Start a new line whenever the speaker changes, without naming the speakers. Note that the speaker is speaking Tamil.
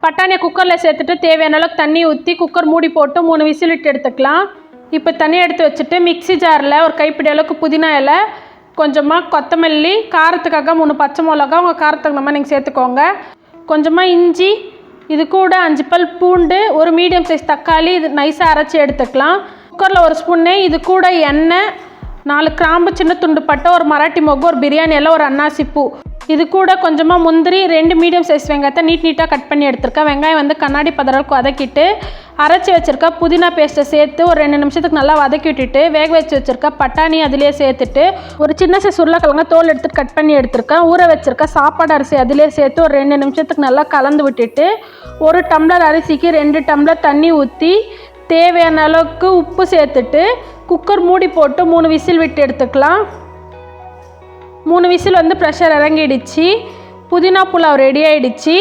பட்டாணியை குக்கரில் சேர்த்துட்டு தேவையான அளவுக்கு தண்ணி ஊற்றி குக்கர் மூடி போட்டு 3 விசில் விட்டு எடுத்துக்கலாம். இப்போ தண்ணியை எடுத்து வச்சுட்டு மிக்ஸி ஜாரில் ஒரு கைப்பிடி அளவுக்கு புதினா இலை, கொஞ்சமாக கொத்தமல்லி, காரத்துக்காக 3 பச்சை மிளகா உங்கள் காரத்துக்கு நம்ம நீங்கள் சேர்த்துக்கோங்க, கொஞ்சமாக இஞ்சி, இது கூட 5 பல் பூண்டு, ஒரு மீடியம் சைஸ் தக்காளி, இது நைஸாக அரைச்சி எடுத்துக்கலாம். குக்கரில் 1 ஸ்பூன் நெய், இது கூட எண்ணெய், 4 கிராம்பு, சின்ன துண்டு பட்டை, ஒரு மராட்டி மொக்கு, ஒரு பிரியாணி இலை, ஒரு அன்னாசி பூ, இது கூட கொஞ்சமாக முந்திரி, 2 மீடியம் சைஸ் வெங்காயத்தை நீட்டாக கட் பண்ணி எடுத்துருக்கேன். வெங்காயம் வந்து கண்ணாடி பதறவுக்கு வதக்கிட்டு அரைச்சி வச்சுருக்க புதினா பேஸ்ட்டை சேர்த்து ஒரு 2 நிமிஷத்துக்கு நல்லா வதக்கி விட்டுட்டு வேக வச்சு வச்சுருக்க பட்டாணி அதிலே சேர்த்துட்டு ஒரு சின்ன சைஸ் உருளைக்கிழங்க தோல் எடுத்து கட் பண்ணி எடுத்துருக்கேன். ஊற வச்சுருக்க சாப்பாடு அரிசி அதிலே சேர்த்து ஒரு 2 நிமிஷத்துக்கு நல்லா கலந்து விட்டுட்டு 1 டம்ளர் அரிசிக்கு 2 டம்ளர் தண்ணி ஊற்றி தேவையான அளவுக்கு உப்பு சேர்த்துட்டு குக்கர் மூடி போட்டு 3 விசில் விட்டு எடுத்துக்கலாம். 3 விசில் வந்து ப்ரெஷர் இறங்கிடுச்சு. புதினா புலாவ் ரெடி ஆகிடுச்சு.